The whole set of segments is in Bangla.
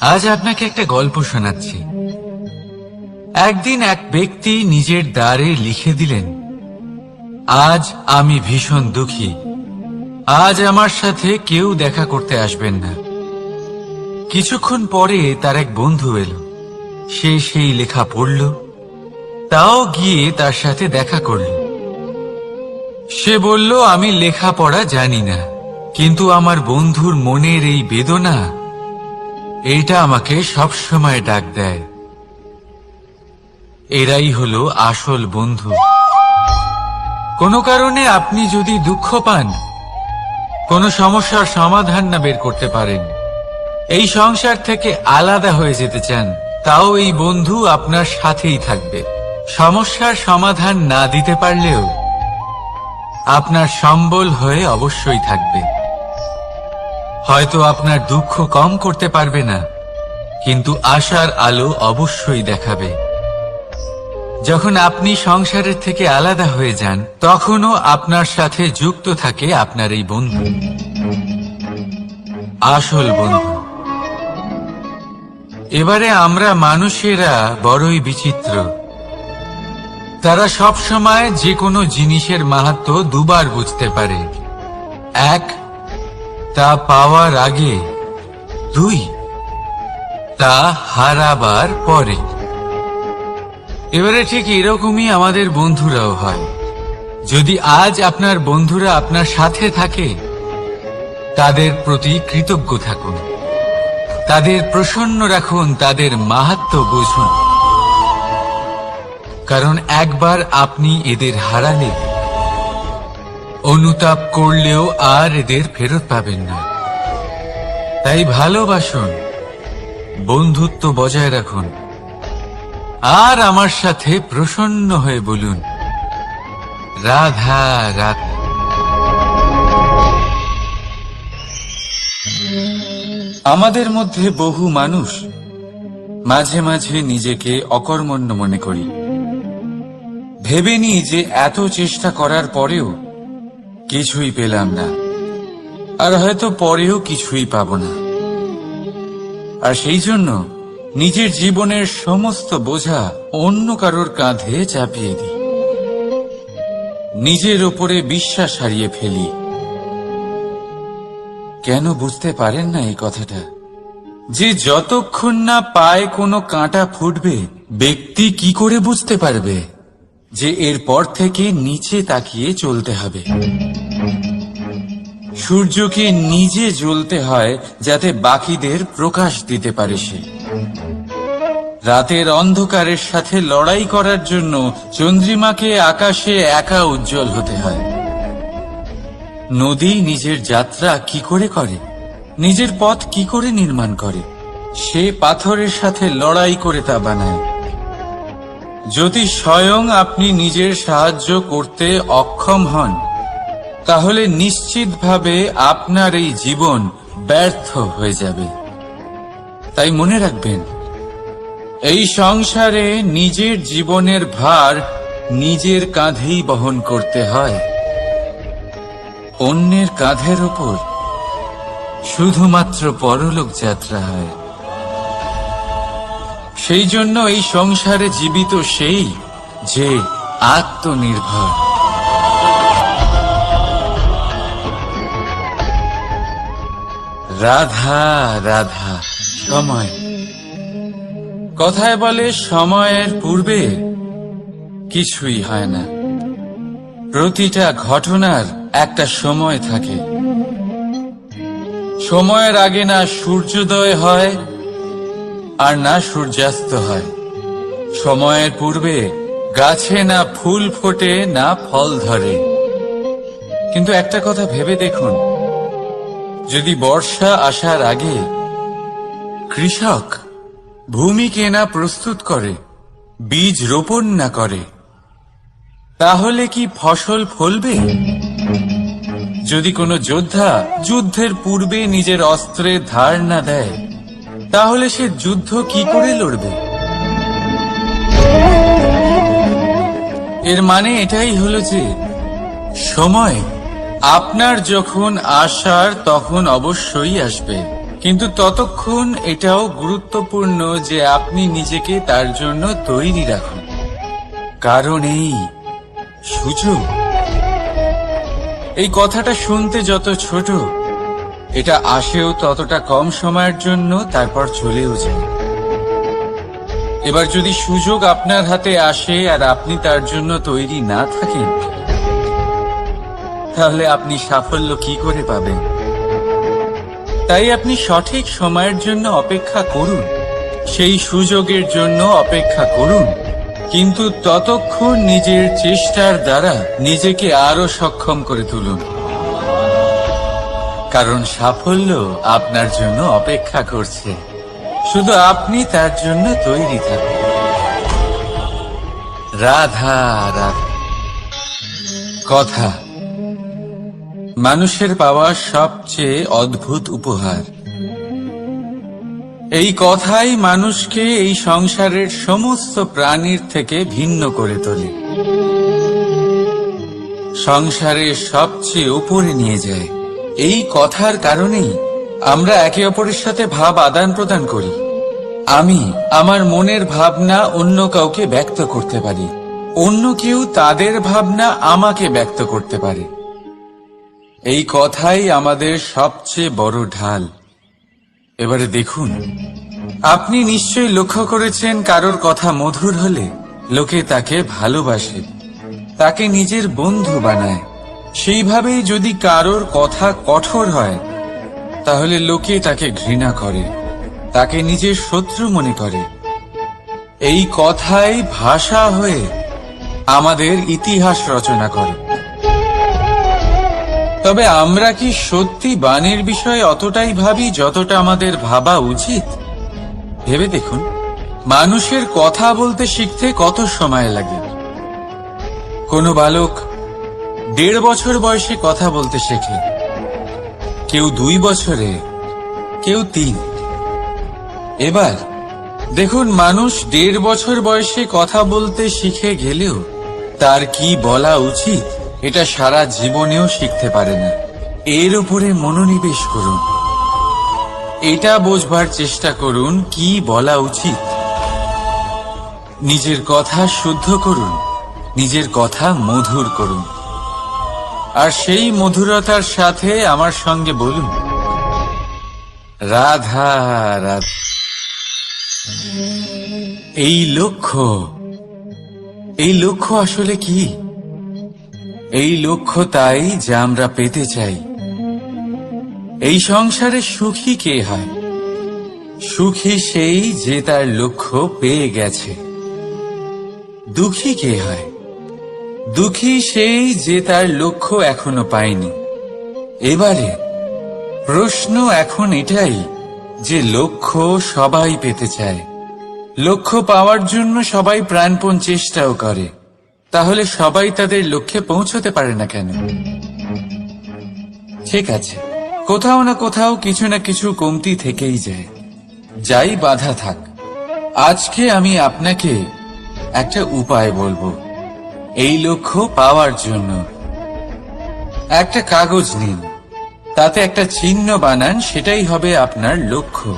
আজ আপনাকে একটা গল্প শোনাচ্ছি। একদিন এক ব্যক্তি নিজের দ্বারে লিখে দিলেন, আজ আমি ভীষণ দুঃখী, আজ আমার সাথে কেউ দেখা করতে আসবেন না। কিছুক্ষণ পরে তার এক বন্ধু এলো। সে সেই লেখা পড়ল, তাও গিয়ে তার সাথে দেখা করল। সে বলল, আমি লেখাপড়া জানি না, কিন্তু আমার বন্ধুর মনের এই বেদনা, এটা আমাকে সবসময় ডাক দেয়। এরাই হলো আসল বন্ধু। কোনো কারণে আপনি যদি দুঃখ পান, কোনো সমস্যার সমাধান না বের করতে পারেন, এই সংসার থেকে আলাদা হয়ে যেতে চান, তাও এই বন্ধু আপনার সাথেই থাকবে। সমস্যার সমাধান না দিতে পারলেও আপনার সম্বল হয়ে অবশ্যই থাকবে। হয়তো আপনার দুঃখ কম করতে পারবে না, কিন্তু আশার আলো অবশ্যই দেখাবে। যখন আপনি সংসারের থেকে আলাদা হয়ে যান, তখনও আপনার সাথে যুক্ত থাকে আপনার এই বন্ধু, আসল বন্ধু। এবারে আমরা মানুষেরা বড়ই বিচিত্র। তারা সব সময় যে কোনো জিনিসের মাহাত্ম্য দুবার বুঝতে পারে। এক, তা পাওয়ার আগে। দুই, তা হারাবার পরে। এবারে ঠিক এরকমই আমাদের বন্ধুরাও হয়। যদি আজ আপনার বন্ধুরা আপনার সাথে থাকে, তাদের প্রতি কৃতজ্ঞ থাকুন, তাদের প্রসন্ন রাখুন, তাদের মাহাত্ম্য বুঝুন। কারণ একবার আপনি এদের হারালে, অনুতাপ করলেও আর এদের ফেরত পাবেন না। তাই ভালোবাসুন, বন্ধুত্ব বজায় রাখুন, আর আমার সাথে প্রসন্ন হয়ে বলুন, রাধা রাধা। আমাদের মধ্যে বহু মানুষ মাঝে মাঝে নিজেকে অকর্মণ্য মনে করি। ভেবে নিই যে এত চেষ্টা করার পরেও কিছুই পেলাম না, আর হয়তো পরেও কিছুই পাব না। আর সেই জন্য নিজের জীবনের সমস্ত বোঝা অন্য কারোর কাঁধে চাপিয়ে দিই, নিজের ওপরে বিশ্বাস হারিয়ে ফেলি। কেন বুঝতে পারেন না এই কথাটা? যে যতক্ষণ না পায়ে কোনো কাঁটা ফুটবে, ব্যক্তি কি করে বুঝতে পারবে যে এরপর থেকে নিচে তাকিয়ে চলতে হবে? সূর্যকে নিজে জ্বলতে হয় যাতে বাকিদের প্রকাশ দিতে পারে সে। রাতের অন্ধকারের সাথে লড়াই করার জন্য চন্দ্রিমাকে আকাশে একা উজ্জ্বল হতে হয়। নদী নিজের যাত্রা কি করে করে, নিজের পথ কি করে নির্মাণ করে? সে পাথরের সাথে লড়াই করে তা বানায়। যদি স্বয়ং আপনি নিজের সাহায্য করতে অক্ষম হন, তাহলে নিশ্চিতভাবে আপনার এই জীবন ব্যর্থ হয়ে যাবে। তাই মনে রাখবেন, এই সংসারে নিজের জীবনের ভার নিজের কাঁধেই বহন করতে হয়। অন্যের কাঁধের ওপর শুধুমাত্র পরলোক যাত্রা হয়। সেই জন্য এই সংসারে জীবিত সেই যে আত্মনির্ভর। রাধা রাধা। সময়, কথায় বলে সময়ের পূর্বে কিছুই হয় না। প্রতিটা ঘটনার একটা সময় থাকে। সময়ের আগে না সূর্যোদয় হয় আর না সূর্যাস্ত হয়। সময়ের পূর্বে গাছে না ফুল ফোটে না ফল ধরে। কিন্তু একটা কথা ভেবে দেখুন, যদি বর্ষা আসার আগে কৃষক ভূমিকে না প্রস্তুত করে, বীজ রোপণ না করে, তাহলে কি ফসল ফলবে? যদি কোনো যোদ্ধা যুদ্ধের পূর্বে নিজের অস্ত্রের ধার না দেয়, তাহলে সে যুদ্ধ কি করে লড়বে? এর মানে এটাই হলো যে সময় আপনার যখন আসার তখন অবশ্যই আসবে, কিন্তু ততক্ষণ এটাও গুরুত্বপূর্ণ যে আপনি নিজেকে তার জন্য তৈরি রাখুন। কারণ এই সুযোগ, এই কথাটা শুনতে যত ছোট, এটা আসেও ততটা কম সময়ের জন্য, তারপর চলেও যায়। এবার যদি সুযোগ আপনার হাতে আসে আর আপনি তার জন্য তৈরি না থাকেন, তাহলে আপনি সাফল্য কি করে পাবেন? তাই আপনি সঠিক সময়ের জন্য অপেক্ষা করুন, সেই সুযোগের জন্য অপেক্ষা করুন, কিন্তু ততক্ষণ নিজের চেষ্টার দ্বারা নিজেকে আরো সক্ষম করে তুলুন। কারণ সাফল্য আপনার জন্য অপেক্ষা করছে, শুধু আপনি তার জন্য তৈরি থাকুন। রাধা রাধা। কথা মানুষের পাওয়া সবচেয়ে অদ্ভুত উপহার। এই কথাই মানুষকে এই সংসারের সমস্ত প্রাণীর থেকে ভিন্ন করে তোলে, সংসারের সবচেয়ে উপরে নিয়ে যায়। এই কথার কারণেই আমরা একে অপরের সাথে ভাব আদান প্রদান করি। আমি আমার মনের ভাবনা অন্য কাউকে ব্যক্ত করতে পারি, অন্য কেউ তাদের ভাবনা আমাকে ব্যক্ত করতে পারে। এই কথাই আমাদের সবচেয়ে বড় ঢাল। এবারে দেখুন, আপনি নিশ্চয়ই লক্ষ্য করেছেন, কারোর কথা মধুর হলে লোকে তাকে ভালোবাসে, তাকে নিজের বন্ধু বানায়। সেইভাবেই যদি কারোর কথা কঠোর হয়, তাহলে লোকে তাকে ঘৃণা করে, তাকে নিজের শত্রু মনে করে। এই কথাই ভাষা হয়ে আমাদের ইতিহাস রচনা করে। তবে আমরা কি সত্যি বাণীর বিষয়ে অতটাই ভাবি যতটা আমাদের ভাবা উচিত? ভেবে দেখুন, মানুষের কথা বলতে শিখতে কত সময় লাগে। কোনো বালক 1.5 বছর বয়সে কথা বলতে শেখে, কেউ 2 বছরে, কেউ 3। এবার দেখুন, মানুষ 1.5 বছর বয়সে কথা বলতে শিখে গেলেও তার কি বলা উচিত এটা সারা জীবনেও শিখতে পারে না। এর উপরে মনোনিবেশ করুন, এটা বোঝবার চেষ্টা করুন কি বলা উচিত। নিজের কথা শুদ্ধ করুন, নিজের কথা মধুর করুন, আর সেই মধুরতার সাথে আমার সঙ্গে বলুন, রাধা রাধা। এই লক্ষ্য আসলে কি? এই লক্ষ্য তাই যা আমরা পেতে চাই। এই সংসারে সুখী কে হয়? সুখী সেই যে তার লক্ষ্য পেয়ে গেছে। দুঃখী কে হয়? দুঃখী সেই যে তার লক্ষ্য এখনো পায়নি। এবারে প্রশ্ন এখন এটাই যে লক্ষ্য সবাই পেতে চায়, লক্ষ্য পাওয়ার জন্য সবাই প্রাণপণ চেষ্টাও করে, তাহলে সবাই তাদের লক্ষ্যে পৌঁছতে পারে না কেন? ঠিক আছে, কোথাও না কোথাও কিছু না কিছু কমতি থেকেই যায়, যাই বাধা থাক। আজকে আমি আপনাকে একটা উপায় বলবো এই লক্ষ্য পাওয়ার জন্য। একটা কাগজ নিন, তাতে একটা চিহ্ন বানান, সেটাই হবে আপনার লক্ষ্য।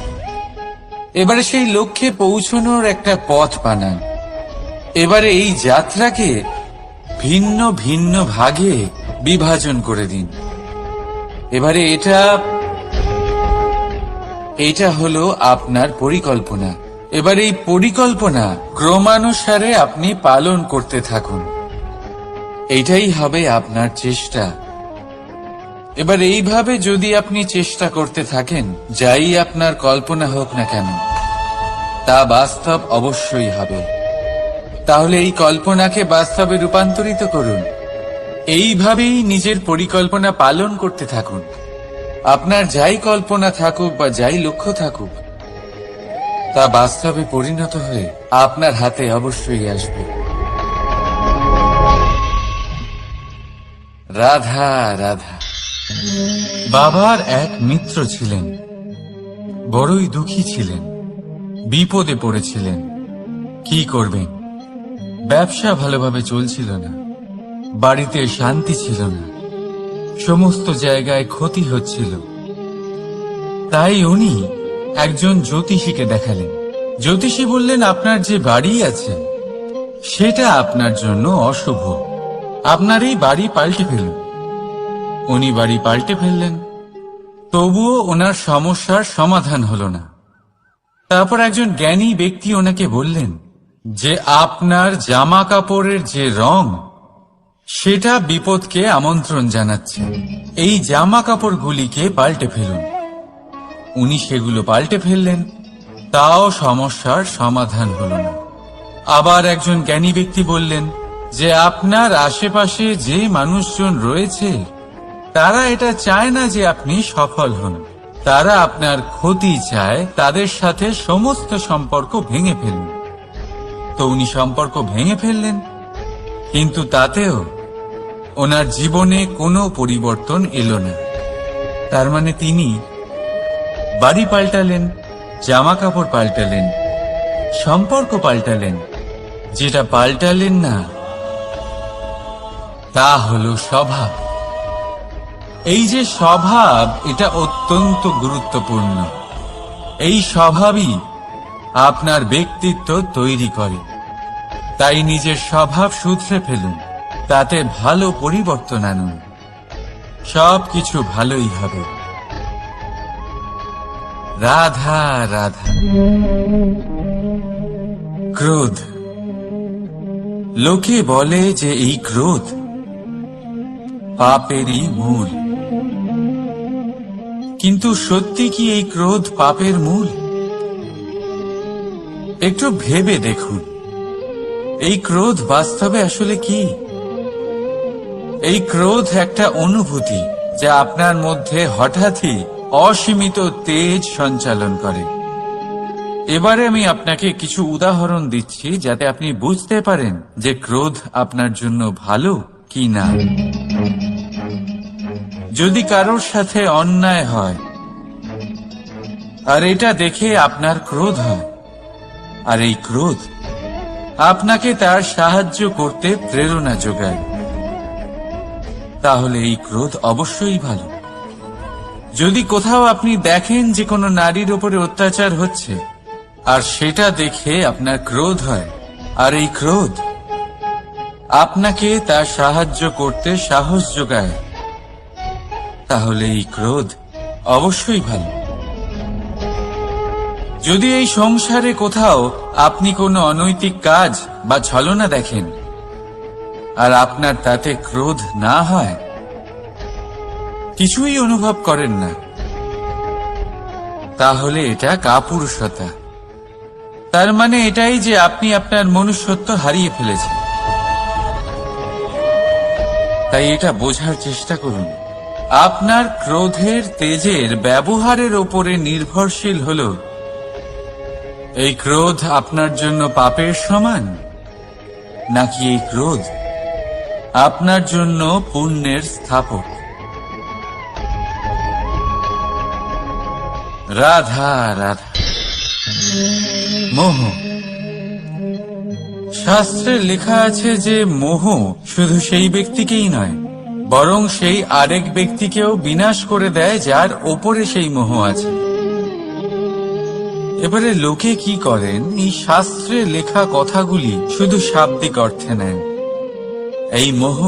এবারে সেই লক্ষ্যে পৌঁছানোর একটা পথ বানান। এবারে এই যাত্রাকে ভিন্ন ভিন্ন ভাগে বিভাজন করে দিন। এবারে এটা হলো আপনার পরিকল্পনা। এবার এই পরিকল্পনা ক্রমানুসারে আপনি পালন করতে থাকুন, এটাই হবে আপনার চেষ্টা। এবার এইভাবে যদি আপনি চেষ্টা করতে থাকেন, যাই আপনার কল্পনা হোক না কেন, তা বাস্তব অবশ্যই হবে। তাহলে এই কল্পনাকে বাস্তবে রূপান্তরিত করুন। এইভাবেই নিজের পরিকল্পনা পালন করতে থাকুন। আপনার যাই কল্পনা থাকুক বা যাই লক্ষ্য থাকুক, তা বাস্তবে পরিণত হয়ে আপনার হাতে অবশ্যই আসবে। রাধা রাধা। বাবার এক মিত্র ছিলেন, বড়ই দুঃখী ছিলেন, বিপদে পড়েছিলেন। কি করবেন? ব্যবসা ভালোভাবে চলছিল না, বাড়িতে শান্তি ছিল না, সমস্ত জায়গায় ক্ষতি হচ্ছিল। তাই উনি একজন জ্যোতিষীকে দেখালেন। জ্যোতিষী বললেন, আপনার যে বাড়ি আছে সেটা আপনার জন্য অশুভ, আপনার এই বাড়ি পাল্টে ফেলুন। উনি বাড়ি পাল্টে ফেললেন, তবুও ওনার সমস্যার সমাধান হলো না। তারপর একজন জ্ঞানী ব্যক্তি ওনাকে বললেন যে আপনার জামা কাপড়ের যে রং সেটা বিপদকে আমন্ত্রণ জানাচ্ছে, এই জামা কাপড়গুলিকে পাল্টে ফেলুন। উনি সেগুলো পাল্টে ফেললেন, তাও সমস্যার সমাধান হলো না। আবার একজন জ্ঞানী ব্যক্তি বললেন যে আপনার আশেপাশে যে মানুষজন রয়েছে তারা এটা চায় না যে আপনি সফল হন, তারা আপনার ক্ষতি চায়, তাদের সাথে সমস্ত সম্পর্ক ভেঙে ফেলুন। তো উনি সম্পর্ক ভেঙে ফেললেন, কিন্তু তাতেও ওনার জীবনে কোনো পরিবর্তন এলো না। তার মানে তিনি বাড়ি পাল্টালেন, জামা কাপড় পাল্টালেন, সম্পর্ক পাল্টালেন, যেটা পাল্টালেন না তা হলো স্বভাব। এই যে স্বভাব, এটা অত্যন্ত গুরুত্বপূর্ণ। এই স্বভাবই আপনার ব্যক্তিত্ব তৈরি করে। তাই নিজের স্বভাব শুধরে ফেলুন, তাতে ভালো পরিবর্তন আনুন, সবকিছু ভালোই হবে। রাধা রাধা। ক্রোধ। লোকে বলে যে এই ক্রোধ পাপেরই মূল, কিন্তু সত্যি কি এই ক্রোধ পাপের মূল? একটু ভেবে দেখুন, এই ক্রোধ বাস্তবে আসলে কি? এই ক্রোধ একটা অনুভূতি যা আপনার মধ্যে হঠাৎই অসীমিত তেজ সঞ্চালন করে। এবারে আমি আপনাকে কিছু উদাহরণ দিচ্ছি যাতে আপনি বুঝতে পারেন যে ক্রোধ আপনার জন্য ভালো কি না। যদি কারোর সাথে অন্যায় হয় আর এটা দেখে আপনার ক্রোধ হয়, আর এই ক্রোধ আপনাকে তার সাহায্য করতে প্রেরণা যোগায়, তাহলে এই ক্রোধ অবশ্যই ভালো। যদি কোথাও আপনি দেখেন যে কোনো নারীর উপরে অত্যাচার হচ্ছে আর সেটা দেখে আপনার ক্রোধ হয়, আর এই ক্রোধ আপনাকে তার সাহায্য করতে সাহস যোগায়, তাহলে এই ক্রোধ অবশ্যই ভালো। যদি এই সংসারে কোথাও আপনি কোনো অনৈতিক কাজ বা ছলনা দেখেন আর আপনার তাতে ক্রোধ না হয়, কিছুই অনুভব করেন না, তাহলে এটা কাপুরুষতা। তার মানে এটাই যে আপনি আপনার মনুষ্যত্ব হারিয়ে ফেলেছেন। তাই এটা বোঝার চেষ্টা করুন, আপনার ক্রোধের তেজের ব্যবহারের ওপরে নির্ভরশীল হল এই ক্রোধ আপনার জন্য পাপের সমান, নাকি এই ক্রোধ আপনার জন্য পুণ্যের স্থাপক। রাধা রাধা। মোহ। শাস্ত্রে লেখা আছে যে মোহ শুধু সেই ব্যক্তিকেই নয়, বরং সেই আরেক ব্যক্তিকেও বিনাশ করে দেয় যার ওপরে সেই মোহ আছে। এবারে লোকে কি করেন, এই শাস্ত্রে লেখা কথাগুলি শুধু শাব্দিক অর্থে নেন। এই মোহ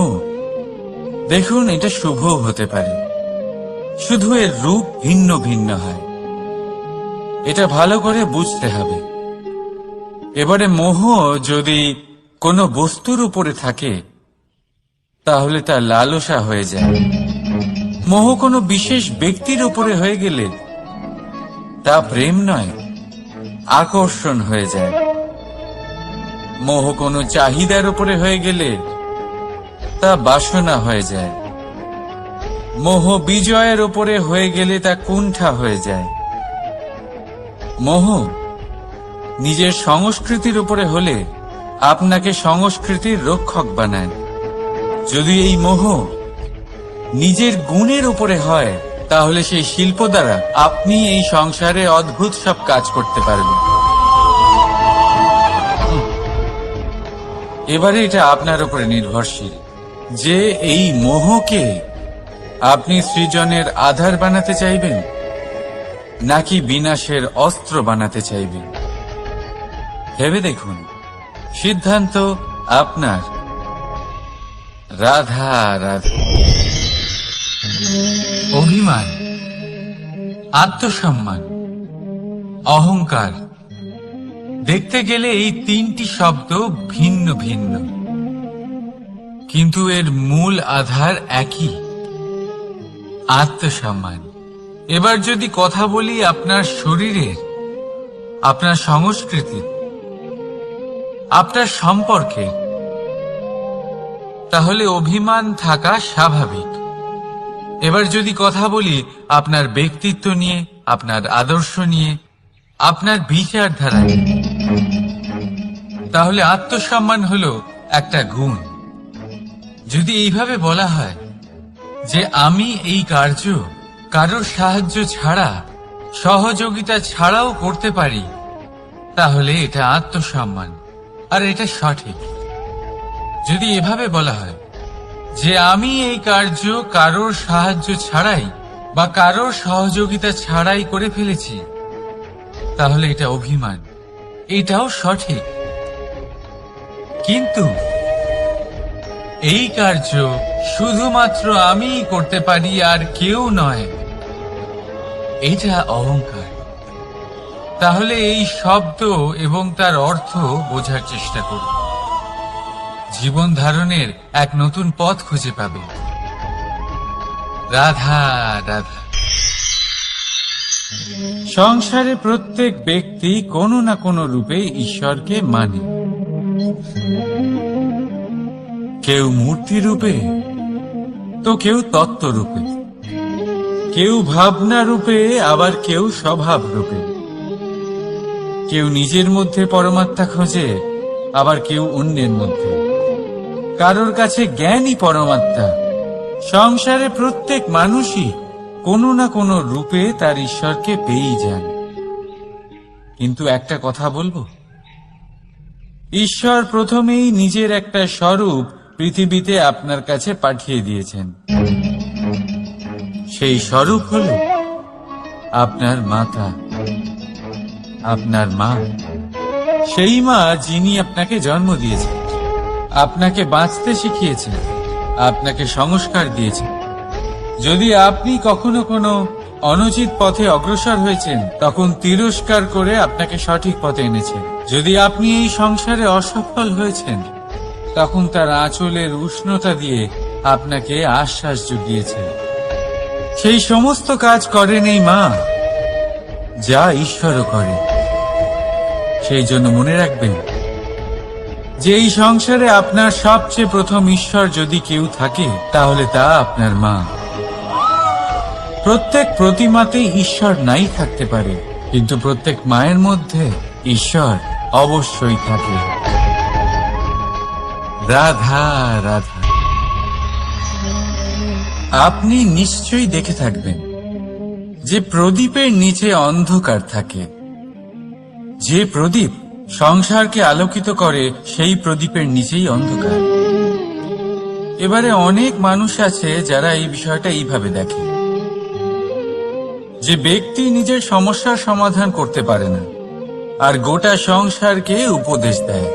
দেখুন, এটা শুভ হতে পারে, শুধু এর রূপ ভিন্ন ভিন্ন হয়, এটা ভালো করে বুঝতে হবে। এবারে মোহ যদি কোনো বস্তুর উপরে থাকে তাহলে তা লালসা হয়ে যায়। মোহ কোনো বিশেষ ব্যক্তির উপরে হয়ে গেলে তা প্রেম নয়, আকর্ষণ হয়ে যায়। মোহ কোনো চাহিদার উপরে হয়ে গেলে তা বাসনা হয়ে যায়। মোহ বিজয়ের উপরে হয়ে গেলে তা কুণ্ঠা হয়ে যায়। মোহ নিজের সংস্কৃতির উপরে হলে আপনাকে সংস্কৃতির রক্ষক বানায়। যদি এই মোহ নিজের গুণের উপরে হয় তাহলে সেই শিল্প দ্বারা আপনি এই সংসারে অদ্ভুত সব কাজ করতে পারবেন। এবারে এটা আপনার উপরে নির্ভরশীল যে এই মোহকে আপনি সৃজনের আধার বানাতে চাইবেন, নাকি বিনাশের অস্ত্র বানাতে চাইবেন? ভেবে দেখুন, সিদ্ধান্ত আপনার। রাধা রাধা। অভিমান, আত্মসম্মান, অহংকার, দেখতে গেলে এই তিনটি শব্দ ভিন্ন ভিন্ন, কিন্তু এর মূল আধার একই, আত্মসম্মান। এবার যদি কথা বলি আপনার শরীরের, আপনার সংস্কৃতির, আপনার সম্পর্কে, তাহলে অভিমান থাকা স্বাভাবিক। এবার যদি কথা বলি আপনার ব্যক্তিত্ব নিয়ে, আপনার আদর্শ নিয়ে, আপনার বিচারধারা নিয়ে, তাহলে আত্মসম্মান হলো একটা গুণ। যদি এইভাবে বলা হয় যে আমি এই কার্য কারোর সাহায্য ছাড়া, সহযোগিতা ছাড়াও করতে পারি, তাহলে এটা আত্মসম্মান, আর এটা সঠিক। যদি এভাবে বলা হয় যে আমি এই কার্য কারোর সাহায্য ছাড়াই বা কারোর সহযোগিতা ছাড়াই করে ফেলেছি, তাহলে এটা অভিমান, এটাও সঠিক। কিন্তু এই কার্য শুধুমাত্র আমিই করতে পারি আর কেউ নয়, এটা অহংকার। তাহলে এই শব্দ এবং তার অর্থ বোঝার চেষ্টা করুন। জীবন ধারণের এক নতুন পথ খুঁজে পাবে। রাধা রাধা। সংসারে প্রত্যেক ব্যক্তি কোনো না কোনো রূপে ঈশ্বরকে মানে। কেউ মূর্তি রূপে, তো কেউ তত্ত্ব রূপে, কেউ ভাবনা রূপে, আবার কেউ স্বভাব রূপে। কেউ নিজের মধ্যে পরমাত্মা খোঁজে, আবার কেউ অন্যের মধ্যে। কারোর কাছে জ্ঞানই পরমাত্মা। সংসারে প্রত্যেক মানুষই কোনো না কোনো রূপে তার ঈশ্বরকে পেয়েই যান। কিন্তু একটা কথা বলবো, ঈশ্বর প্রথমেই নিজের একটা স্বরূপ পৃথিবীতে আপনার কাছে পাঠিয়ে দিয়েছেন। সেই স্বরূপ হল আপনার মাতা, আপনার মা। সেই মা যিনি আপনাকে জন্ম দিয়েছেন, আপনাকে বাঁচতে শিখিয়েছেন, আপনাকে সংস্কার দিয়েছেন। যদি আপনি কখনো কোনো অনুচিত পথে অগ্রসর হয়েছেন, তখন তিরস্কার করে আপনাকে সঠিক পথে এনেছেন। যদি আপনি এই সংসারে অসফল হয়েছেন, তখন তার আঁচলের উষ্ণতা দিয়ে আপনাকে আশ্বাস জুগিয়েছেন। সেই সমস্ত কাজ করেন এই মা, যা ঈশ্বরও করে। সেই জন্য মনে রাখবেন যে এই সংসারে আপনার সবচেয়ে প্রথম ঈশ্বর যদি কেউ থাকে, তাহলে তা আপনার মা। প্রত্যেক প্রতিমাতেই ঈশ্বর নাই থাকতে পারে, কিন্তু প্রত্যেক মায়ের মধ্যে ঈশ্বর অবশ্যই থাকে। রাধা রাধা। আপনি নিশ্চয়ই দেখে থাকবেন যে প্রদীপের নিচে অন্ধকার থাকে। যে প্রদীপ সংসারকে আলোকিত করে, সেই প্রদীপের নিচেই অন্ধকার। এবারে অনেক মানুষ আছে যারা এই বিষয়টা এইভাবে দেখে যে ব্যক্তি নিজের সমস্যার সমাধান করতে পারে না, আর গোটা সংসারকে উপদেশ দেয়।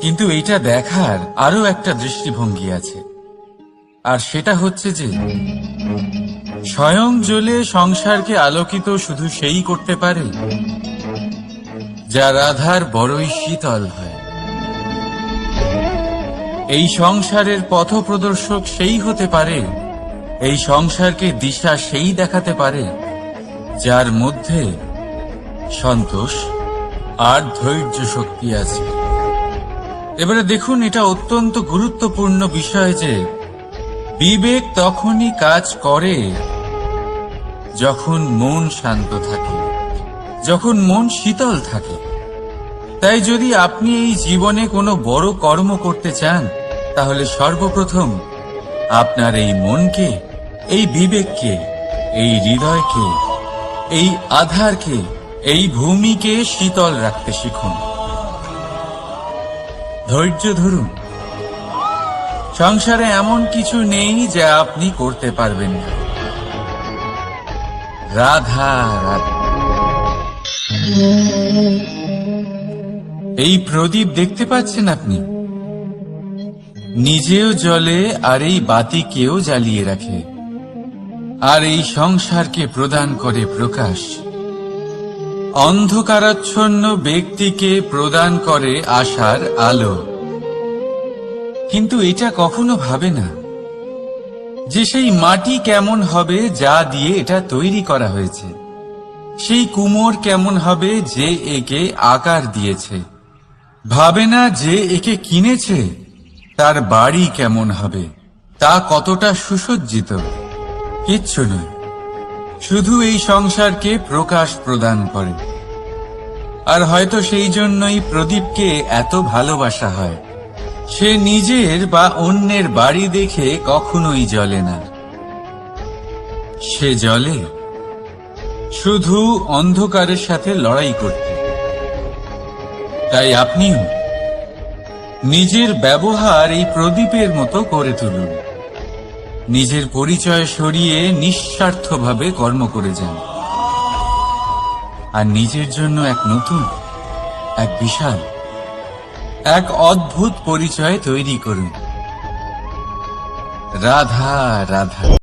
কিন্তু এইটা দেখার আরো একটা দৃষ্টিভঙ্গি আছে, আর সেটা হচ্ছে যে স্বয়ং জ্বলে সংসারকে আলোকিত শুধু সেই করতে পারে যা রাধার বড়ই শীতল হয়। এই সংসারের পথপ্রদর্শক সেই হতে পারে, এই সংসারকে দিশা সেই দেখাতে পারে যার মধ্যে সন্তোষ আর ধৈর্য শক্তি আছে। এবারে দেখুন, এটা অত্যন্ত গুরুত্বপূর্ণ বিষয় যে বিবেক তখনই কাজ করে যখন মন শান্ত থাকে, যখন মন শীতল থাকে। তাই যদি আপনি এই জীবনে কোনো বড় কর্ম করতে চান, তাহলে সর্বপ্রথম আপনার এই মনকে, এই বিবেককে, এই হৃদয়কে, এই আধারকে, এই ভূমিকে শীতল রাখতে শিখুন। ধৈর্য ধরুন। সংসারে এমন কিছু নেই যা আপনি করতে পারবেন না। রাধা রাধা। এই প্রদীপ দেখতে পাচ্ছেন আপনি, নিজেও জ্বলে আর এই বাতিকেও জ্বালিয়ে রাখে, আর এই সংসারকে প্রদান করে প্রকাশ। অন্ধকারাচ্ছন্ন ব্যক্তিকে প্রদান করে আশার আলো। কিন্তু এটা কখনো ভাবে না যে সেই মাটি কেমন হবে যা দিয়ে এটা তৈরি করা হয়েছে, সেই কুমোর কেমন হবে যে একে আকার দিয়েছে। ভাবে না যে একে কিনেছে তার বাড়ি কেমন হবে, তা কতটা সুসজ্জিত। কিচ্ছু নয়, শুধু এই সংসারকে প্রকাশ প্রদান করে। আর হয়তো সেই জন্যই প্রদীপকে এত ভালোবাসা হয়। সে নিজের বা অন্যের বাড়ি দেখে কখনোই জ্বলে না, সে জ্বলে শুধু অন্ধকারের সাথে লড়াই করতে। তাই আপনিও নিজের ব্যবহার এই প্রদীপের মতো করে তুলুন। নিজের পরিচয় সরিয়ে নিঃস্বার্থভাবে কর্ম করে যান, আর নিজের জন্য এক নতুন, এক বিশাল, এক অদ্ভুত পরিচয় তৈরি করুন। রাধা রাধা।